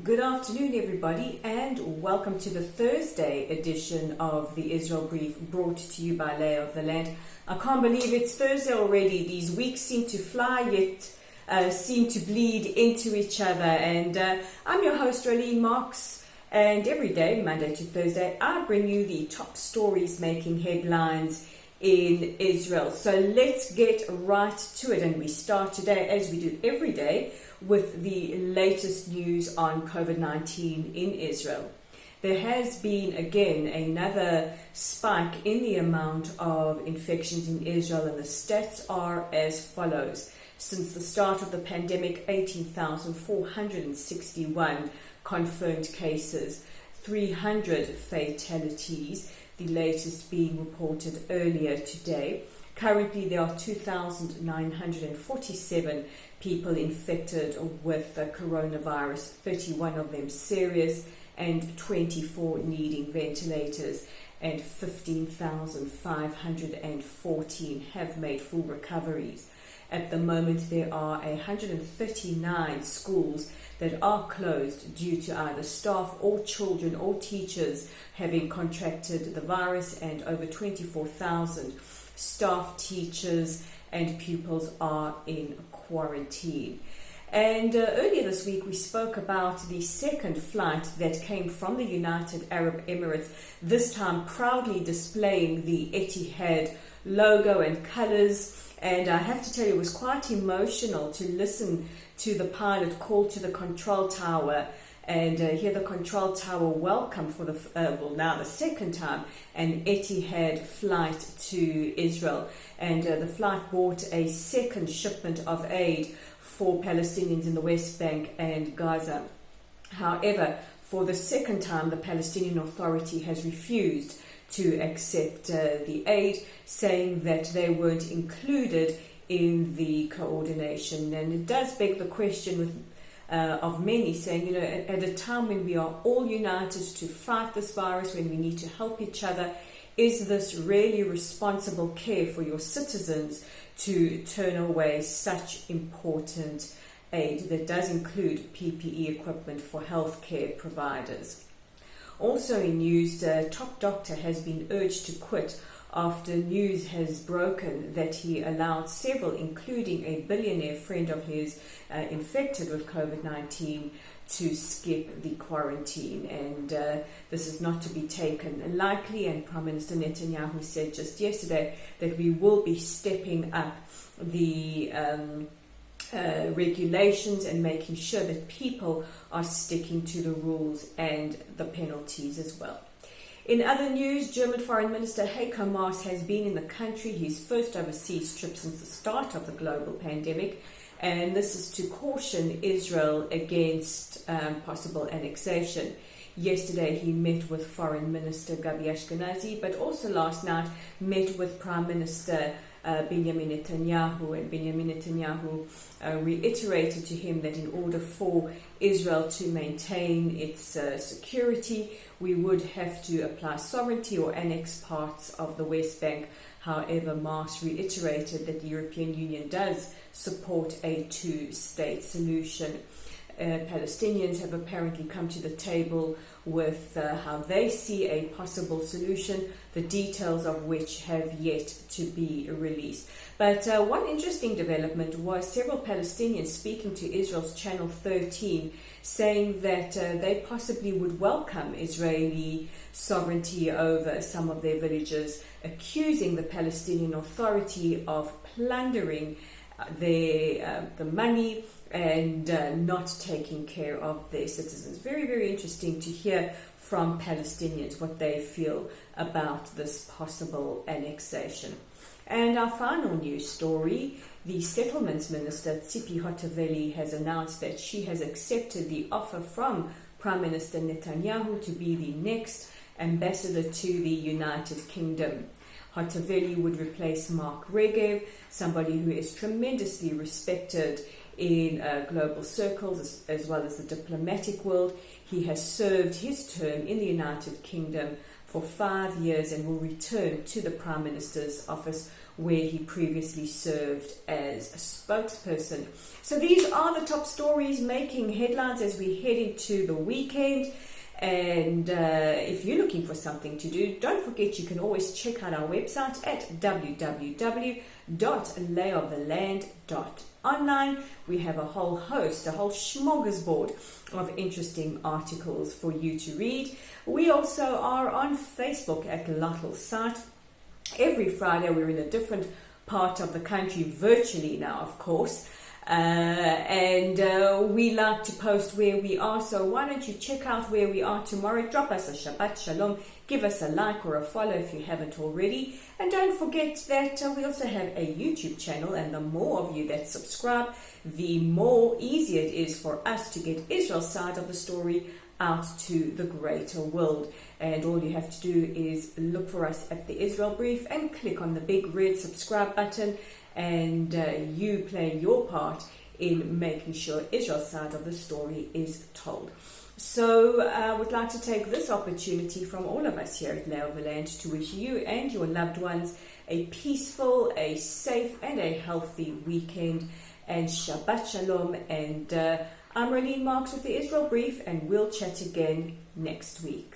Good afternoon, everybody, and welcome to the Thursday edition of the Israel Brief, brought to you by Lay of the Land. I can't believe it's Thursday already. These weeks seem to fly, yet seem to bleed into each other. And I'm your host, Rolene Marks, and every day, Monday to Thursday, I bring you the top stories making headlines in Israel. So let's get right to it, and we start today, as we do every day, with the latest news on COVID-19 in Israel. There has been again another spike in the amount of infections in Israel, and the stats are as follows. Since the start of the pandemic, 18,461 confirmed cases, 300 fatalities, the latest being reported earlier today. Currently, there are 2,947 people infected with the coronavirus, 31 of them serious and 24 needing ventilators, and 15,514 have made full recoveries. At the moment, there are 139 schools that are closed due to either staff or children or teachers having contracted the virus, and over 24,000 staff, teachers and pupils are in quarantine. And earlier this week we spoke about the second flight that came from the United Arab Emirates, this time proudly displaying the Etihad logo and colors. And I have to tell you, it was quite emotional to listen to the pilot call to the control tower and hear the control tower welcome for the now the second time an Etihad flight to Israel. And the flight brought a second shipment of aid for Palestinians in the West Bank and Gaza. However, for the second time, the Palestinian Authority has refused to accept the aid, saying that they weren't included in the coordination. And it does beg the question of many saying, at a time when we are all united to fight this virus, when we need to help each other, is this really responsible care for your citizens to turn away such important aid that does include PPE equipment for healthcare providers? Also in news, the top doctor has been urged to quit after news has broken that he allowed several, including a billionaire friend of his infected with COVID-19, to skip the quarantine. And this is not to be taken lightly, and Prime Minister Netanyahu said just yesterday that we will be stepping up the regulations and making sure that people are sticking to the rules and the penalties as well. In other news, German Foreign Minister Maas has been in the country, his first overseas trip since the start of the global pandemic, and this is to caution Israel against possible annexation. Yesterday he met with Foreign Minister Gabi Ashkenazi, but also last night met with Prime Minister Benjamin Netanyahu, and Benjamin Netanyahu reiterated to him that in order for Israel to maintain its security, we would have to apply sovereignty or annex parts of the West Bank. However, Maas reiterated that the European Union does support a two-state solution. Palestinians have apparently come to the table with how they see a possible solution, the details of which have yet to be released. But one interesting development was several Palestinians speaking to Israel's Channel 13, saying that they possibly would welcome Israeli sovereignty over some of their villages, accusing the Palestinian Authority of plundering the money and not taking care of their citizens. Very, very interesting to hear from Palestinians what they feel about this possible annexation. And our final news story, the Settlements Minister Tzipi Hotovely has announced that she has accepted the offer from Prime Minister Netanyahu to be the next ambassador to the United Kingdom. Hotovely would replace Mark Regev, somebody who is tremendously respected in global circles as well as the diplomatic world. He has served his term in the United Kingdom for 5 years and will return to the Prime Minister's office where he previously served as a spokesperson. So these are the top stories making headlines as we head into the weekend. And if you're looking for something to do, don't forget you can always check out our website at www.layoftheland.online. We have a whole smorgasbord of interesting articles for you to read. We also are on Facebook at Lottle Site. Every Friday we're in a different part of the country, virtually now, of course. And we like to post where we are, so why don't you check out where we are tomorrow? Drop us a Shabbat Shalom, give us a like or a follow if you haven't already, and don't forget that we also have a YouTube channel, and the more of you that subscribe, the more easier it is for us to get Israel's side of the story out to the greater world. And all you have to do is look for us at the Israel Brief and click on the big red subscribe button, and you play your part in making sure Israel's side of the story is told. So I would like to take this opportunity from all of us here at Lay of the Land to wish you and your loved ones a peaceful, a safe and a healthy weekend, and Shabbat Shalom. And I'm Rolene Marks with the Israel Brief, and we'll chat again next week.